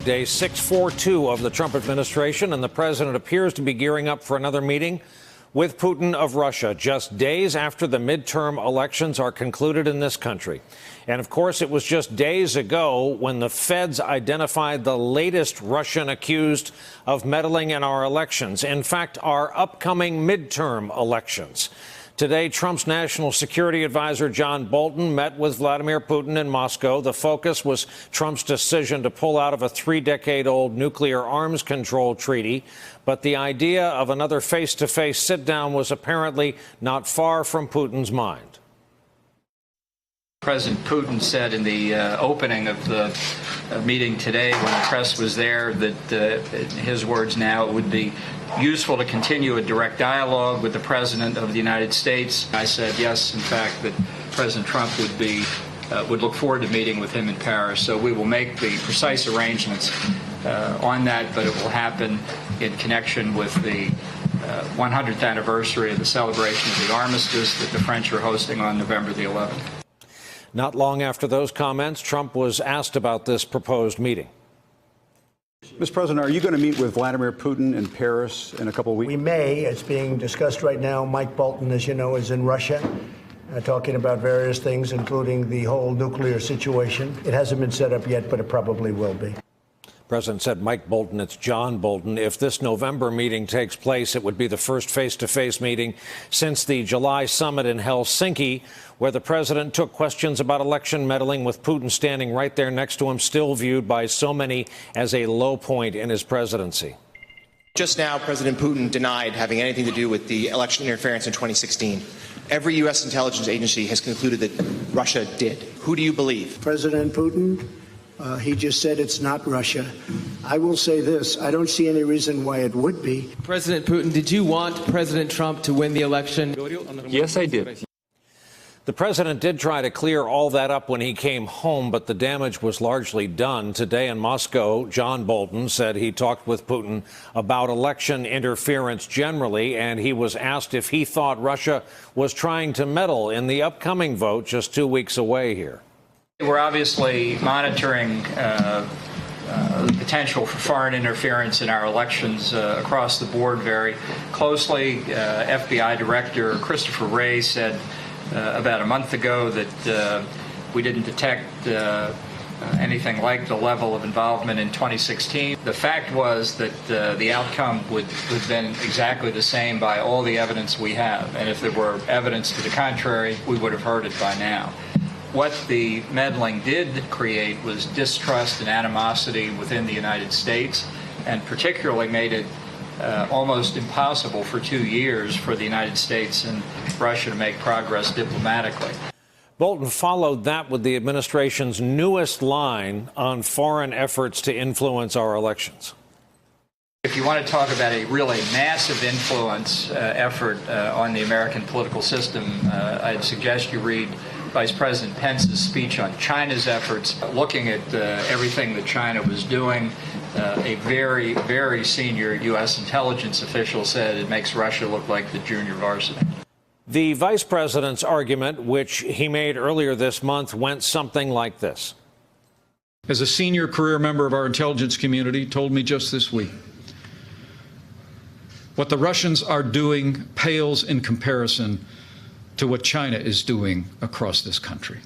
Day 642 of the Trump administration, and the president appears to be gearing up for another meeting with Putin of Russia, just days after the midterm elections are concluded in this country. And of course, it was just days ago when the feds identified the latest Russian accused of meddling in our elections. In fact, our upcoming midterm elections. Today, Trump's national security advisor, John Bolton, met with Vladimir Putin in Moscow. The focus was Trump's decision to pull out of a 3-decade-old nuclear arms control treaty. But the idea of another face-to-face sit-down was apparently not far from Putin's mind. President Putin said in the opening of the meeting today, when the press was there, that, in his words now, it would be useful to continue a direct dialogue with the President of the United States. I said yes, in fact, that President Trump would look forward to meeting with him in Paris. So we will make the precise arrangements on that, but it will happen in connection with the 100th anniversary of the celebration of the armistice that the French are hosting on November the 11th. Not long after those comments, Trump was asked about this proposed meeting. Mr. President, are you going to meet with Vladimir Putin in Paris in a couple of weeks? We may. It's being discussed right now. Mike Bolton, as you know, is in Russia, talking about various things, including the whole nuclear situation. It hasn't been set up yet, but it probably will be. The president said Mike Bolton, it's John Bolton. If this November meeting takes place, it would be the first face-to-face meeting since the July summit in Helsinki, where the president took questions about election meddling with Putin standing right there next to him, still viewed by so many as a low point in his presidency. Just now, President Putin denied having anything to do with the election interference in 2016. Every U.S. intelligence agency has concluded that Russia did. Who do you believe? President Putin, he just said it's not Russia. I will say this. I don't see any reason why it would be. President Putin, did you want President Trump to win the election? Yes, I did. The president did try to clear all that up when he came home, but the damage was largely done. Today in Moscow, John Bolton said he talked with Putin about election interference generally, and he was asked if he thought Russia was trying to meddle in the upcoming vote just 2 weeks away here. We're obviously monitoring the potential for foreign interference in our elections across the board very closely. FBI Director Christopher Wray said about a month ago that we didn't detect anything like the level of involvement in 2016. The fact was that the outcome would have been exactly the same by all the evidence we have. And if there were evidence to the contrary, we would have heard it by now. What the meddling did create was distrust and animosity within the United States, and particularly made it almost impossible for 2 years for the United States and Russia to make progress diplomatically. Bolton followed that with the administration's newest line on foreign efforts to influence our elections. If you want to talk about a really massive influence effort on the American political system, I'd suggest you read Vice President Pence's speech on China's efforts, looking at everything that China was doing. A very, very senior U.S. intelligence official said it makes Russia look like the junior varsity. The vice president's argument, which he made earlier this month, went something like this. As a senior career member of our intelligence community told me just this week, what the Russians are doing pales in comparison to what China is doing across this country.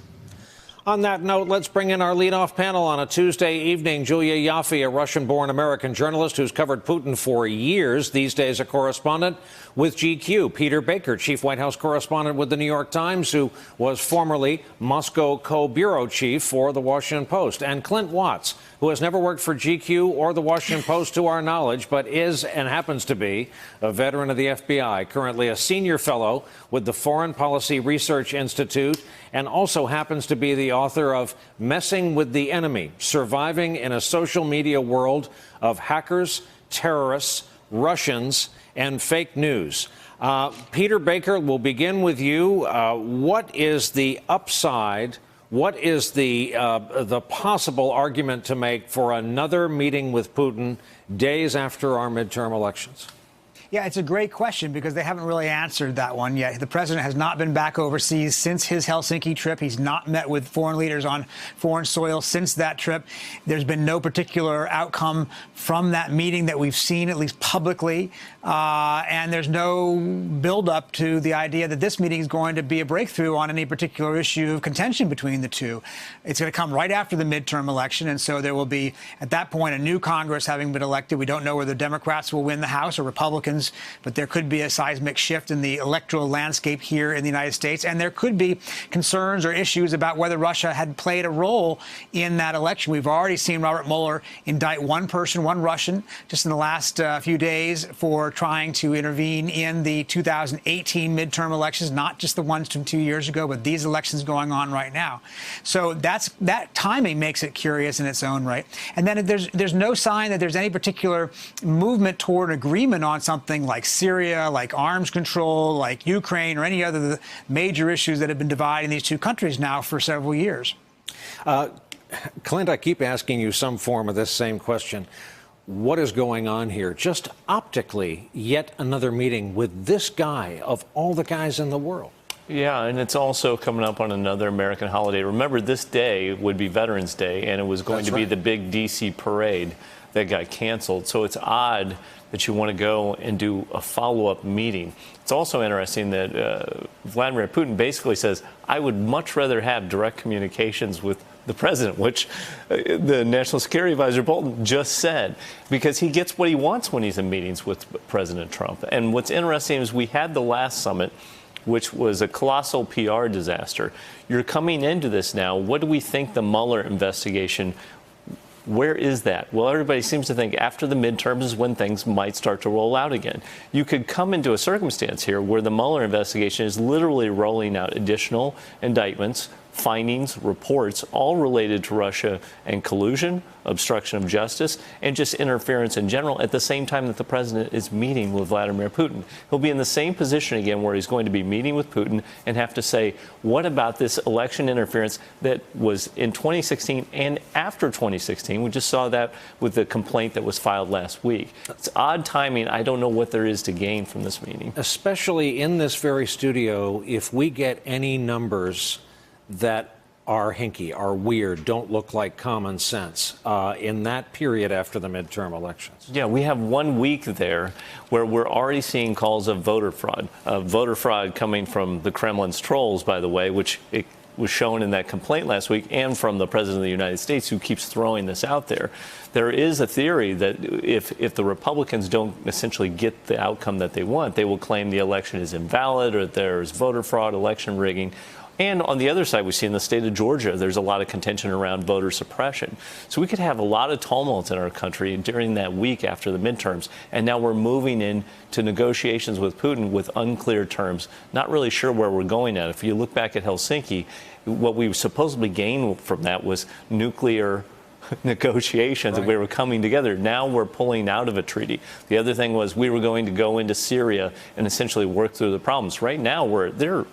On that note, let's bring in our leadoff panel on a Tuesday evening. Julia Yaffe, a Russian-born American journalist who's covered Putin for years, these days a correspondent with GQ. Peter Baker, chief White House correspondent with the New York Times, who was formerly Moscow co-bureau chief for the Washington Post. And Clint Watts, who has never worked for GQ or the Washington Post to our knowledge, but is and happens to be a veteran of the FBI, currently a senior fellow with the Foreign Policy Research Institute, and also happens to be the author of Messing with the Enemy, Surviving in a Social Media World of Hackers, Terrorists, Russians, and Fake News. Peter Baker, we'll begin with you. What is the upside? What is the possible argument to make for another meeting with Putin days after our midterm elections? Yeah, it's a great question because they haven't really answered that one yet. The president has not been back overseas since his Helsinki trip. He's not met with foreign leaders on foreign soil since that trip. There's been no particular outcome from that meeting that we've seen, at least publicly. And there's no buildup to the idea that this meeting is going to be a breakthrough on any particular issue of contention between the two. It's going to come right after the midterm election. And so there will be, at that point, a new Congress having been elected. We don't know whether Democrats will win the House or Republicans, but there could be a seismic shift in the electoral landscape here in the United States. And there could be concerns or issues about whether Russia had played a role in that election. We've already seen Robert Mueller indict one person, one Russian, just in the last few days for trying to intervene in the 2018 midterm elections, not just the ones from 2 years ago, but these elections going on right now. So that timing makes it curious in its own right. And then there's no sign that there's any particular movement toward agreement on something like Syria, like arms control, like Ukraine, or any other major issues that have been dividing these two countries now for several years. Clint, I keep asking you some form of this same question. What is going on here? Just optically, yet another meeting with this guy of all the guys in the world. Yeah, and it's also coming up on another American holiday. Remember, this day would be Veterans Day, and it was going to be the big D.C. parade that got canceled. So it's odd that you want to go and do a follow-up meeting. It's also interesting that Vladimir Putin basically says, I would much rather have direct communications with the president, which the National Security Advisor Bolton just said, because he gets what he wants when he's in meetings with President Trump. And what's interesting is we had the last summit, which was a colossal PR disaster. You're coming into this now. What do we think the Mueller investigation, where is that? Well, everybody seems to think after the midterms is when things might start to roll out again. You could come into a circumstance here where the Mueller investigation is literally rolling out additional indictments, findings, reports, all related to Russia and collusion, obstruction of justice, and just interference in general at the same time that the president is meeting with Vladimir Putin. He'll be in the same position again where he's going to be meeting with Putin and have to say, what about this election interference that was in 2016 and after 2016? We just saw that with the complaint that was filed last week. It's odd timing. I don't know what there is to gain from this meeting. Especially in this very studio, if we get any numbers that are hinky, are weird, don't look like common sense in that period after the midterm elections. Yeah, we have 1 week there where we're already seeing calls of voter fraud coming from the Kremlin's trolls, by the way, which it was shown in that complaint last week, and from the President of the United States, who keeps throwing this out there. There is a theory that if the Republicans don't essentially get the outcome that they want, they will claim the election is invalid or there's voter fraud, election rigging. And on the other side, we see in the state of Georgia, there's a lot of contention around voter suppression. So we could have a lot of tumult in our country during that week after the midterms. And now we're moving into negotiations with Putin with unclear terms, not really sure where we're going at. If you look back at Helsinki, what we supposedly gained from that was nuclear negotiations, and we were coming together. Now we're pulling out of a treaty. The other thing was we were going to go into Syria and essentially work through the problems. Right now, there are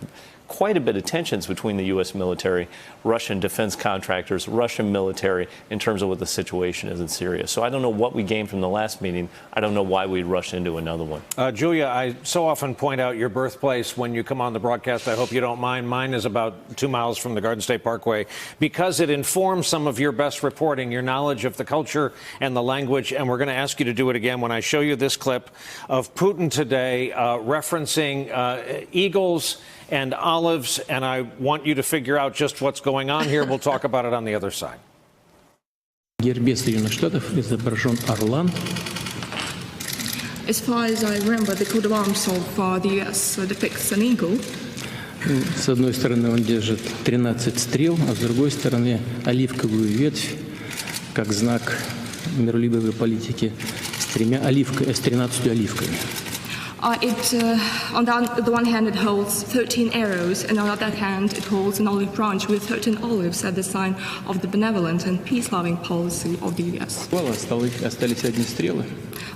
quite a bit of tensions between the U.S. military, Russian defense contractors, Russian military, in terms of what the situation is in Syria. So I don't know what we gained from the last meeting. I don't know why we rushed into another one. Julia, I so often point out your birthplace when you come on the broadcast. I hope you don't mind. Mine is about 2 miles from the Garden State Parkway, because it informs some of your best reporting, your knowledge of the culture and the language. And we're going to ask you to do it again when I show you this clip of Putin today referencing eagles and olives, and I want you to figure out just what's going on here. We'll talk about it on the other side. гербе Соединенных Штатов изображен орлан. As far as I remember, the coat of arms of the U.S. depicts an eagle. С одной стороны он держит 13 стрел, а с другой стороны оливковую ветвь, как знак миролюбивой политики, с 13 оливками. On the one hand, it holds 13 arrows, and on the other hand, it holds an olive branch with 13 olives as the sign of the benevolent and peace-loving policy of the U.S. Остались одни стрелы.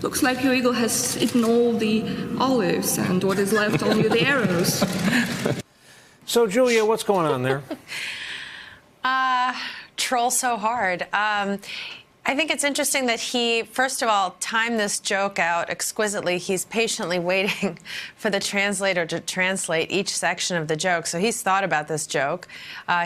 Looks like your eagle has eaten all the olives, and what is left only the arrows. So, Julia, what's going on there? Troll so hard. I think it's interesting that he, first of all, timed this joke out exquisitely. He's patiently waiting for the translator to translate each section of the joke. So he's thought about this joke.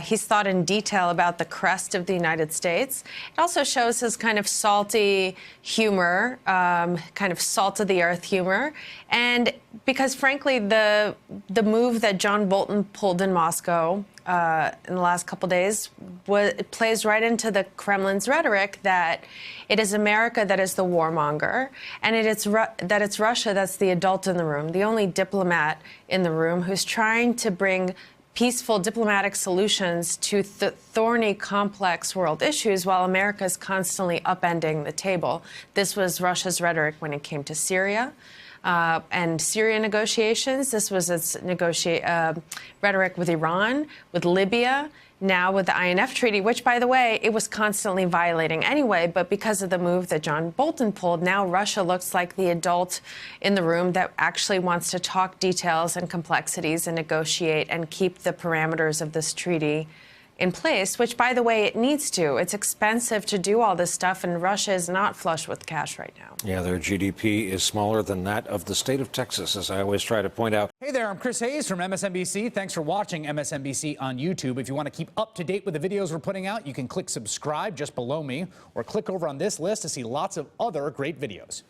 He's thought in detail about the crest of the United States. It also shows his kind of salty humor, kind of salt-of-the-earth humor. And because, frankly, the move that John Bolton pulled in Moscow in the last couple days, it plays right into the Kremlin's rhetoric that it is America that is the warmonger, and that it's Russia that's the adult in the room, the only diplomat in the room who's trying to bring peaceful diplomatic solutions to thorny, complex world issues while America is constantly upending the table. This was Russia's rhetoric when it came to Syria. And Syria negotiations. This was its rhetoric with Iran, with Libya, now with the INF Treaty, which, by the way, it was constantly violating anyway. But because of the move that John Bolton pulled, now Russia looks like the adult in the room that actually wants to talk details and complexities and negotiate and keep the parameters of this treaty in place, which, by the way, it needs to. It's expensive to do all this stuff, and Russia is not flush with cash right now. Yeah, their GDP is smaller than that of the state of Texas, as I always try to point out. Hey there, I'm Chris Hayes from MSNBC. Thanks for watching MSNBC on YouTube. If you want to keep up to date with the videos we're putting out, you can click subscribe just below me, or click over on this list to see lots of other great videos.